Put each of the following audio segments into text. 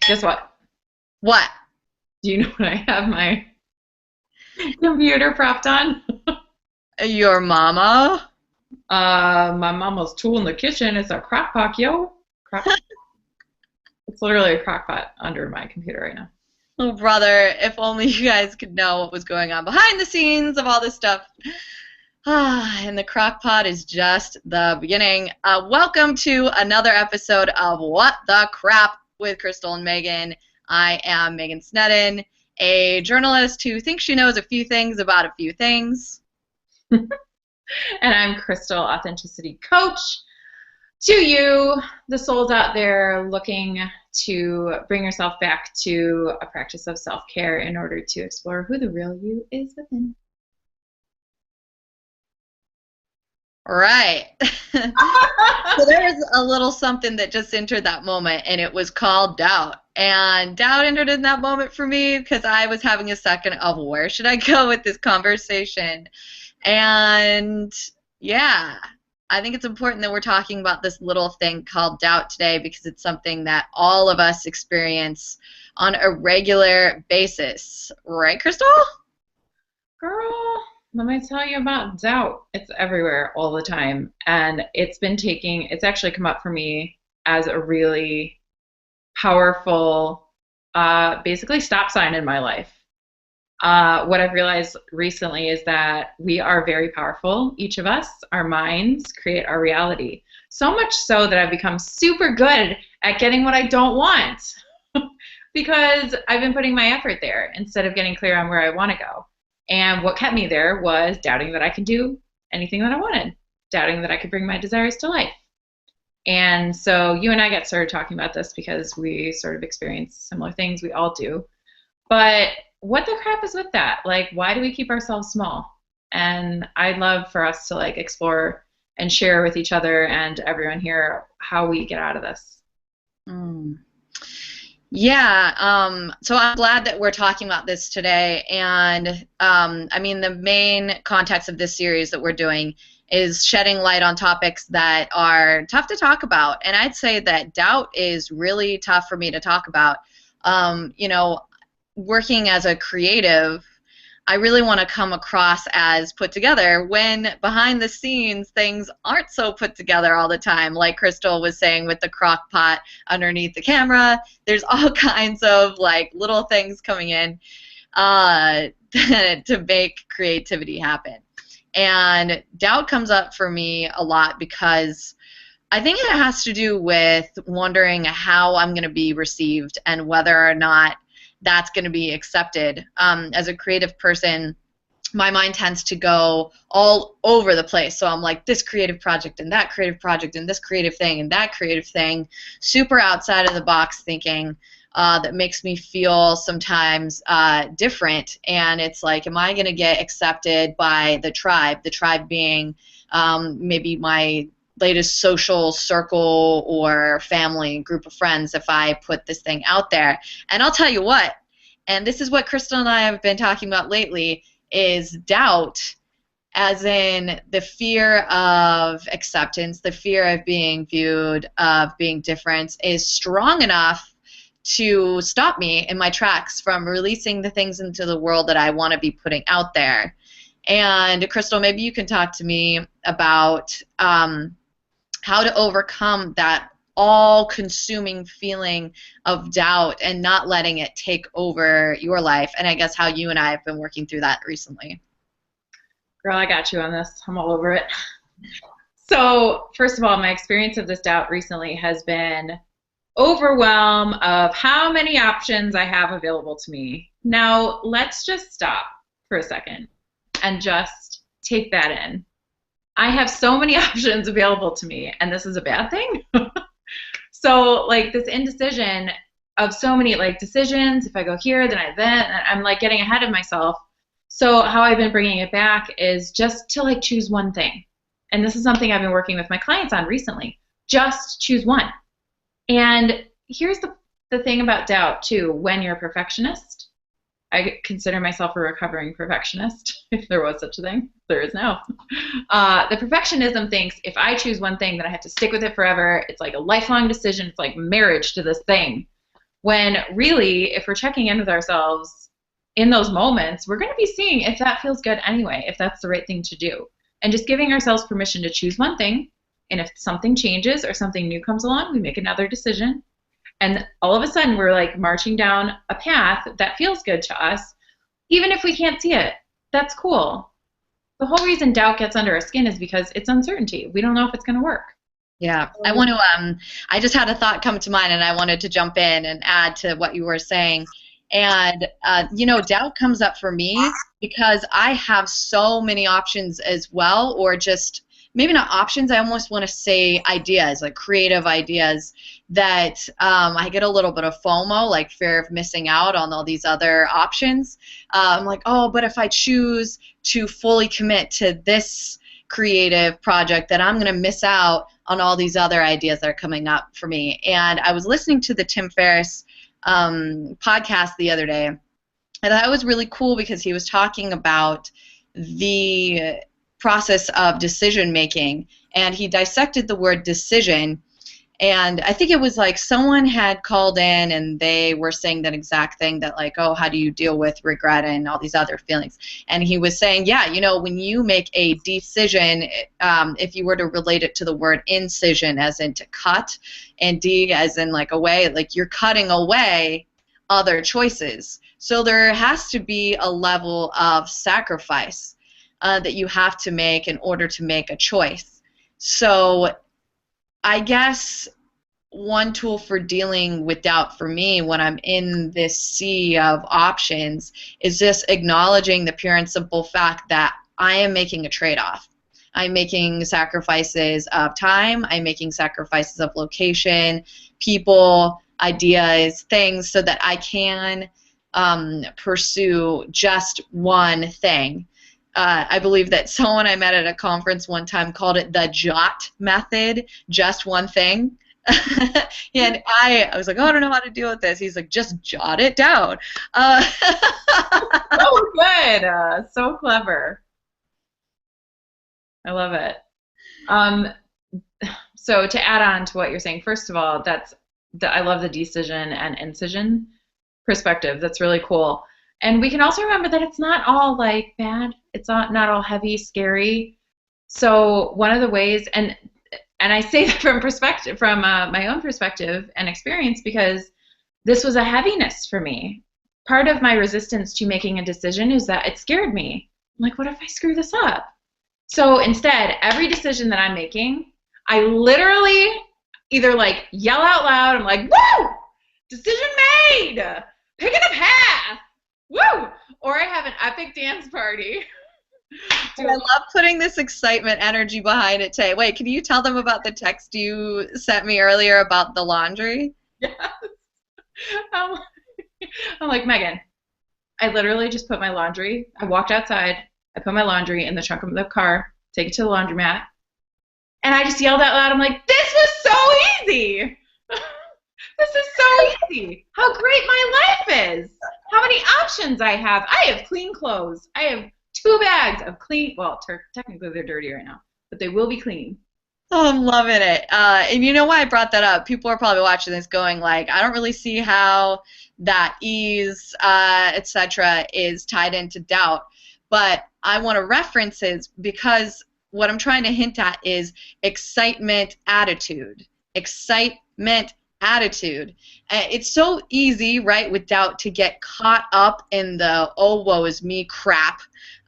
Guess what? What? Do you know what I have my computer propped on? Your mama? My mama's tool in the kitchen is a crock pot, yo. Crock. It's literally a crock pot under my computer right now. Oh, brother, if only you guys could know what was going on behind the scenes of all this stuff. And the crock pot is just the beginning. Welcome to another episode of What the Crap with Krystal and Megan. I am Megan Sneddon, a journalist who thinks she knows a few things about a few things. And I'm Krystal, authenticity coach. To you, the souls out there looking to bring yourself back to a practice of self-care in order to explore who the real you is within. Right. So there was a little something that just entered that moment, and it was called doubt. And doubt entered in that moment for me because I was having a second of where should I go with this conversation? And yeah, I think it's important that we're talking about this little thing called doubt today because it's something that all of us experience on a regular basis. Right, Krystal? Girl, let me tell you about doubt. It's everywhere all the time. And it's actually come up for me as a really powerful, basically stop sign in my life. What I've realized recently is that we are very powerful. Each of us, our minds create our reality. So much so that I've become super good at getting what I don't want because I've been putting my effort there instead of getting clear on where I want to go. And what kept me there was doubting that I could do anything that I wanted, doubting that I could bring my desires to life. And so you and I got started talking about this because we sort of experience similar things. We all do. But what the crap is with that? Like, why do we keep ourselves small? And I'd love for us to like explore and share with each other and everyone here how we get out of this. Mm. Yeah, so I'm glad that we're talking about this today. And I mean, the main context of this series that we're doing is shedding light on topics that are tough to talk about. And I'd say that doubt is really tough for me to talk about. You know, working as a creative, I really want to come across as put together when behind the scenes things aren't so put together all the time. Like Krystal was saying with the crock pot underneath the camera, there's all kinds of like little things coming in to make creativity happen. And doubt comes up for me a lot because I think it has to do with wondering how I'm going to be received and whether or not that's going to be accepted. As a creative person, my mind tends to go all over the place. So I'm like this creative project and that creative project and this creative thing and that creative thing, super outside of the box thinking that makes me feel sometimes different. And it's like, am I going to get accepted by the tribe being maybe my latest social circle or family group of friends if I put this thing out there. And I'll tell you what, and this is what Krystal and I have been talking about lately, is doubt, as in the fear of acceptance, the fear of being viewed, of being different, is strong enough to stop me in my tracks from releasing the things into the world that I want to be putting out there. And Krystal, maybe you can talk to me about how to overcome that all-consuming feeling of doubt and not letting it take over your life, and I guess how you and I have been working through that recently. Girl, I got you on this. I'm all over it. So, first of all, my experience of this doubt recently has been overwhelm of how many options I have available to me. Now, let's just stop for a second and just take that in. I have so many options available to me, and this is a bad thing. So, like, this indecision of so many, like, decisions, if I go here, then and I'm, like, getting ahead of myself. So how I've been bringing it back is just to, like, choose one thing. And this is something I've been working with my clients on recently. Just choose one. And here's the thing about doubt, too. When you're a perfectionist, I consider myself a recovering perfectionist, if there was such a thing. There is now. The perfectionism thinks if I choose one thing, then I have to stick with it forever. It's like a lifelong decision. It's like marriage to this thing. When really, if we're checking in with ourselves in those moments, we're going to be seeing if that feels good anyway, if that's the right thing to do. And just giving ourselves permission to choose one thing. And if something changes or something new comes along, we make another decision. And all of a sudden, we're like marching down a path that feels good to us, even if we can't see it. That's cool. The whole reason doubt gets under our skin is because it's uncertainty. We don't know if it's going to work. Yeah, I want to. I just had a thought come to mind, and I wanted to jump in and add to what you were saying. And doubt comes up for me because I have so many options as well, or just maybe not options. I almost want to say ideas, like creative ideas, that I get a little bit of FOMO, like fear of missing out on all these other options. I'm like, oh, but if I choose to fully commit to this creative project, then I'm going to miss out on all these other ideas that are coming up for me. And I was listening to the Tim Ferriss podcast the other day, and that was really cool because he was talking about the process of decision making, and he dissected the word decision. And I think it was like someone had called in and they were saying that exact thing, that like, oh, how do you deal with regret and all these other feelings? And he was saying, yeah, when you make a decision, if you were to relate it to the word incision, as in to cut, and D as in like away, like you're cutting away other choices. So there has to be a level of sacrifice that you have to make in order to make a choice. So I guess one tool for dealing with doubt for me when I'm in this sea of options is just acknowledging the pure and simple fact that I am making a trade-off. I'm making sacrifices of time, I'm making sacrifices of location, people, ideas, things, so that I can pursue just one thing. I believe that someone I met at a conference one time called it the JOT method, just one thing. And I was like, oh, I don't know how to deal with this. He's like, just jot it down. So good. So clever. I love it. So to add on to what you're saying, first of all, I love the decision and incision perspective. That's really cool. And we can also remember that it's not all like bad. It's not all heavy, scary. So one of the ways, and I say that from my own perspective and experience, because this was a heaviness for me. Part of my resistance to making a decision is that it scared me. I'm like, what if I screw this up? So instead, every decision that I'm making, I literally either like yell out loud, I'm like, woo! Decision made! Picking a path! Woo! Or I have an epic dance party. I love putting this excitement energy behind it, Tay. Wait, can you tell them about the text you sent me earlier about the laundry? Yes. I'm like, Megan, I literally just put my laundry, I walked outside, I put my laundry in the trunk of the car, take it to the laundromat, and I just yelled out loud, I'm like, this was so easy! This is so easy! How great my life is! How many options I have! I have clean clothes. I have 2 bags of clean, well, technically they're dirty right now, but they will be clean. Oh, I'm loving it. And you know why I brought that up? People are probably watching this going like, I don't really see how that ease, etc., is tied into doubt. But I want to reference it because what I'm trying to hint at is excitement attitude. Excitement attitude. It's so easy, right, with doubt to get caught up in the, oh, woe is me crap,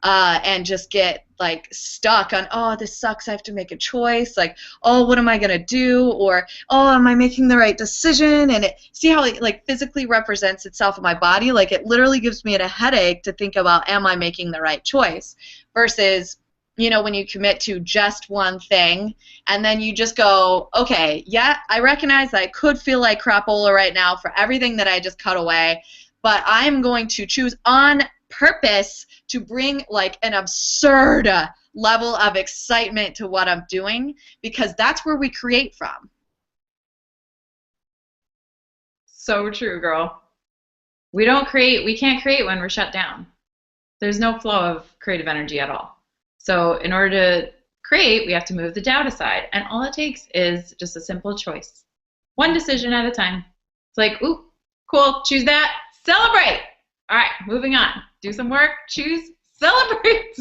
and just get like stuck on, oh, this sucks, I have to make a choice, like, oh, what am I going to do, or, oh, am I making the right decision, and see how it like physically represents itself in my body, like it literally gives me a headache to think about, am I making the right choice, versus, when you commit to just one thing, and then you just go, okay, yeah, I recognize that I could feel like crapola right now for everything that I just cut away, but I'm going to choose on purpose to bring like an absurd level of excitement to what I'm doing, because that's where we create from. So true, girl. We can't create when we're shut down. There's no flow of creative energy at all. So in order to create, we have to move the doubt aside. And all it takes is just a simple choice. One decision at a time. It's like, ooh, Cool. Choose that. Celebrate. All right, moving on. Do some work. Choose. Celebrate.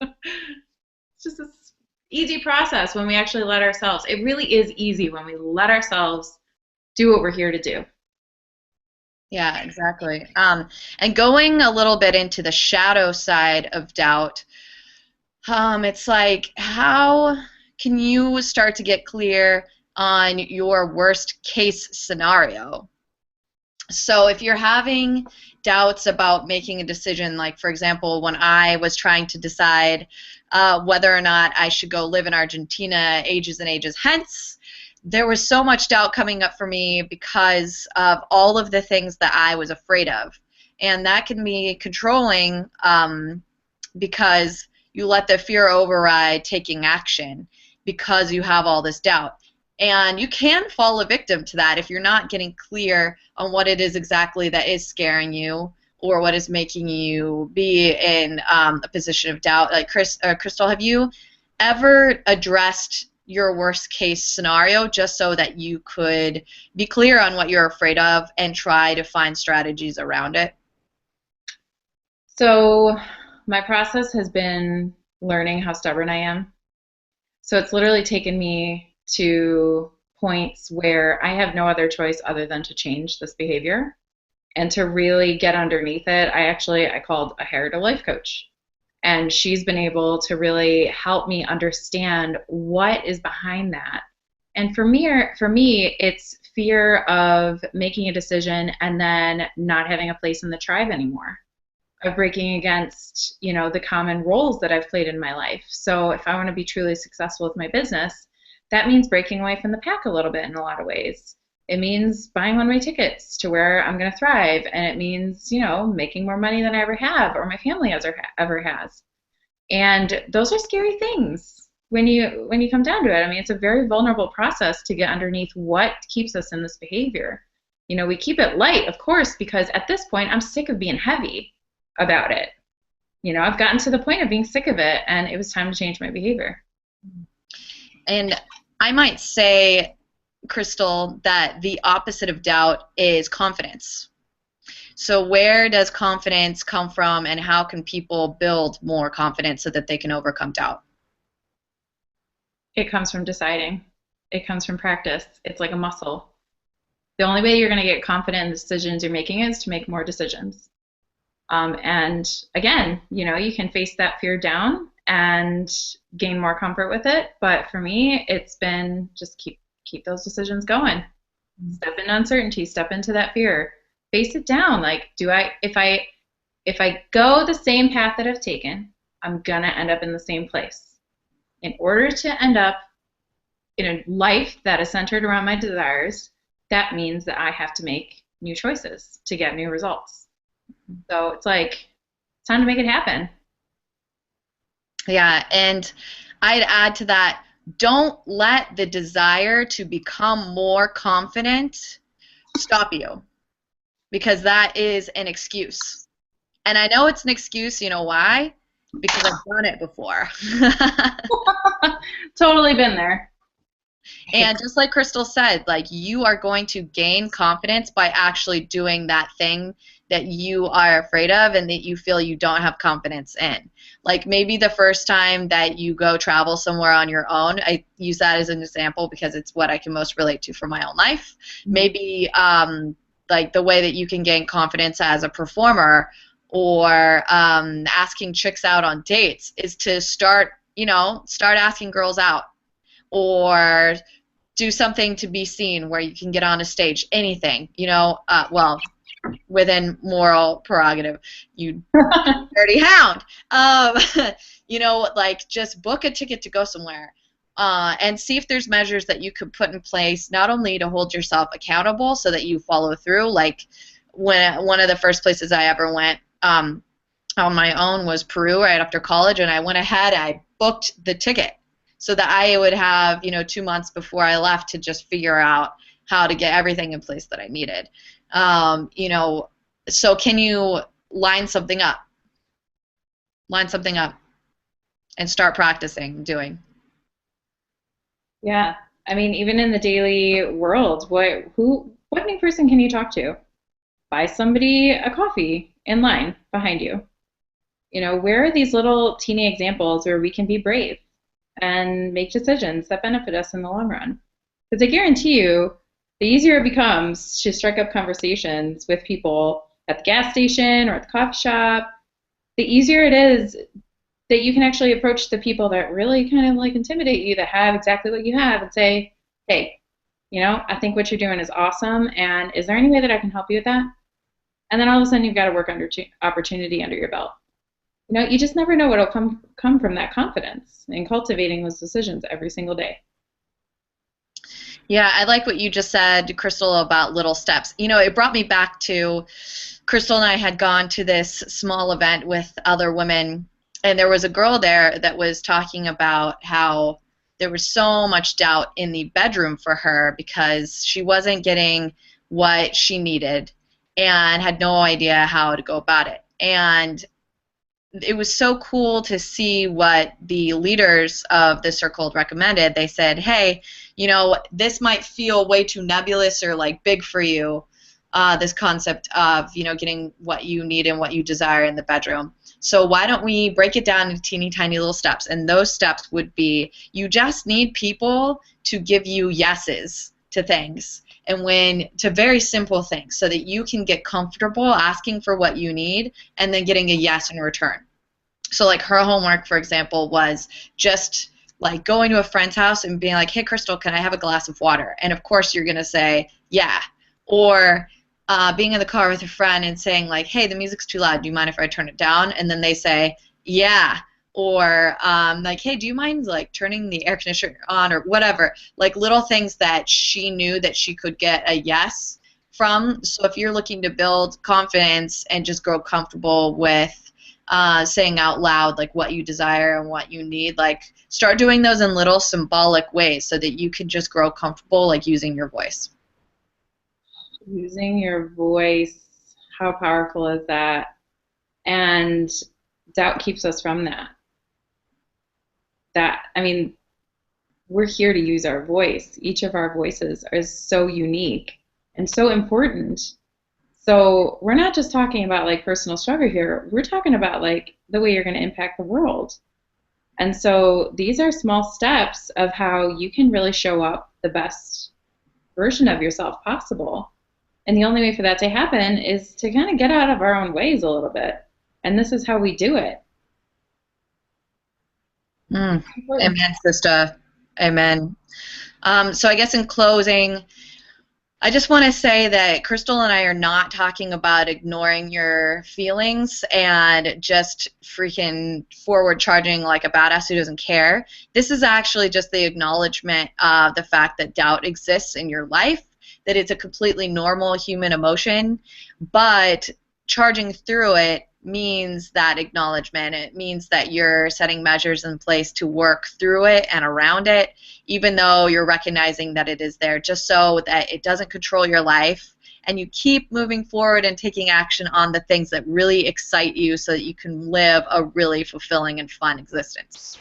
It's just this easy process when we actually let ourselves. It really is easy when we let ourselves do what we're here to do. Yeah, exactly. And going a little bit into the shadow side of doubt, it's like, how can you start to get clear on your worst case scenario? So if you're having doubts about making a decision, like for example, when I was trying to decide whether or not I should go live in Argentina ages and ages hence, there was so much doubt coming up for me because of all of the things that I was afraid of. And that can be controlling because you let the fear override taking action because you have all this doubt. And you can fall a victim to that if you're not getting clear on what it is exactly that is scaring you or what is making you be in a position of doubt. Like Krystal, have you ever addressed your worst case scenario just so that you could be clear on what you're afraid of and try to find strategies around it? So, my process has been learning how stubborn I am. So, it's literally taken me to points where I have no other choice other than to change this behavior and to really get underneath it. I called a hair to life coach, and she's been able to really help me understand what is behind that. And for me, it's fear of making a decision and then not having a place in the tribe anymore, of breaking against, the common roles that I've played in my life. So if I want to be truly successful with my business, that means breaking away from the pack a little bit in a lot of ways. It means buying one-way tickets to where I'm going to thrive, and it means, making more money than I ever have or my family ever has. And those are scary things when you come down to it. I mean, it's a very vulnerable process to get underneath what keeps us in this behavior. We keep it light, of course, because at this point I'm sick of being heavy about it. I've gotten to the point of being sick of it, and it was time to change my behavior. And I might say, Krystal, that the opposite of doubt is confidence. So where does confidence come from, and how can people build more confidence so that they can overcome doubt? It comes from deciding. It comes from practice. It's like a muscle. The only way you're going to get confident in the decisions you're making is to make more decisions. And again, you can face that fear down and gain more comfort with it. But for me, it's been just keep those decisions going. Step into uncertainty, step into that fear, face it down. Like, if I go the same path that I've taken, I'm gonna end up in the same place. In order to end up in a life that is centered around my desires, that means that I have to make new choices to get new results. So it's like, it's time to make it happen. Yeah, and I'd add to that, don't let the desire to become more confident stop you, because that is an excuse. And I know it's an excuse, you know why? Because I've done it before. Totally been there. And just like Krystal said, like, you are going to gain confidence by actually doing that thing that you are afraid of and that you feel you don't have confidence in. Like maybe the first time that you go travel somewhere on your own, I use that as an example because it's what I can most relate to from my own life. Maybe like the way that you can gain confidence as a performer or asking chicks out on dates is to start asking girls out, or do something to be seen where you can get on a stage, anything, well, within moral prerogative, you dirty hound. Like just book a ticket to go somewhere and see if there's measures that you could put in place, not only to hold yourself accountable so that you follow through. Like when one of the first places I ever went on my own was Peru right after college, and I went ahead, I booked the ticket so that I would have, 2 months before I left to just figure out how to get everything in place that I needed. So can you line something up? Line something up and start practicing doing. Yeah. I mean, even in the daily world, what new person can you talk to? buy somebody a coffee in line behind you. Where are these little teeny examples where we can be brave and make decisions that benefit us in the long run? Because I guarantee you, the easier it becomes to strike up conversations with people at the gas station or at the coffee shop, the easier it is that you can actually approach the people that really kind of like intimidate you, that have exactly what you have, and say, hey, I think what you're doing is awesome, and is there any way that I can help you with that? And then all of a sudden you've got a work opportunity under your belt. You just never know what'll come from that confidence and cultivating those decisions every single day. Yeah, I like what you just said, Krystal, about little steps. It brought me back to Krystal and I had gone to this small event with other women, and there was a girl there that was talking about how there was so much doubt in the bedroom for her because she wasn't getting what she needed and had no idea how to go about it. And it was so cool to see what the leaders of the circle recommended. They said, hey, this might feel way too nebulous or like big for you, this concept of, getting what you need and what you desire in the bedroom. So why don't we break it down into teeny tiny little steps? And those steps would be, you just need people to give you yeses to things, and to very simple things, so that you can get comfortable asking for what you need and then getting a yes in return. So like her homework, for example, was just like going to a friend's house and being like, hey, Krystal, can I have a glass of water? And of course you're going to say, yeah. Or being in the car with a friend and saying like, hey, the music's too loud. Do you mind if I turn it down? And then they say, yeah. Or like, hey, do you mind like turning the air conditioner on, or whatever? Like little things that she knew that she could get a yes from. So if you're looking to build confidence and just grow comfortable with saying out loud like what you desire and what you need, like start doing those in little symbolic ways so that you can just grow comfortable like using your voice. Using your voice, how powerful is that? And doubt keeps us from that. I mean, we're here to use our voice. Each of our voices is so unique and so important. So we're not just talking about like personal struggle here. We're talking about like the way you're going to impact the world. And so these are small steps of how you can really show up the best version of yourself possible. And the only way for that to happen is to kind of get out of our own ways a little bit. And this is how we do it. Amen, sister. Amen. So I guess in closing, I just want to say that Krystal and I are not talking about ignoring your feelings and just freaking forward charging like a badass who doesn't care. This is actually just the acknowledgement of the fact that doubt exists in your life, that it's a completely normal human emotion, but charging through it means that acknowledgement. It means that you're setting measures in place to work through it and around it, even though you're recognizing that it is there, just so that it doesn't control your life, and you keep moving forward and taking action on the things that really excite you so that you can live a really fulfilling and fun existence.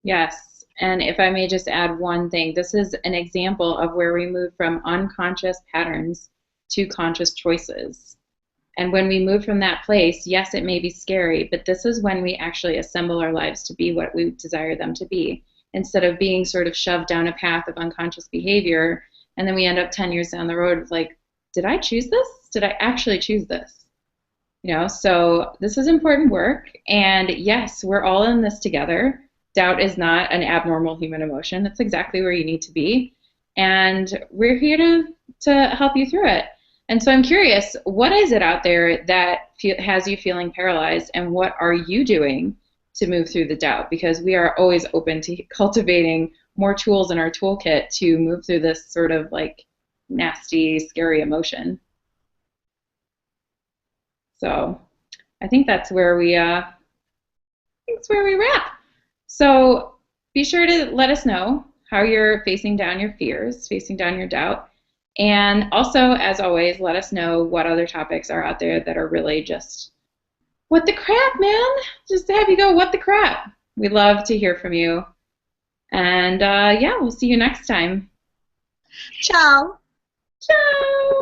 Yes. And if I may just add one thing, this is an example of where we move from unconscious patterns to conscious choices. And when we move from that place, yes, it may be scary, but this is when we actually assemble our lives to be what we desire them to be, instead of being sort of shoved down a path of unconscious behavior. And then we end up 10 years down the road like, did I choose this? Did I actually choose this? So this is important work. And yes, we're all in this together. Doubt is not an abnormal human emotion. It's exactly where you need to be. And we're here to help you through it. And so I'm curious, what is it out there that has you feeling paralyzed, and what are you doing to move through the doubt? Because we are always open to cultivating more tools in our toolkit to move through this sort of like nasty, scary emotion. So I think that's where we wrap. So be sure to let us know how you're facing down your fears, facing down your doubt. And also, as always, let us know what other topics are out there that are really just, what the crap, man? Just to have you go, what the crap? We'd love to hear from you. And yeah, we'll see you next time. Ciao. Ciao.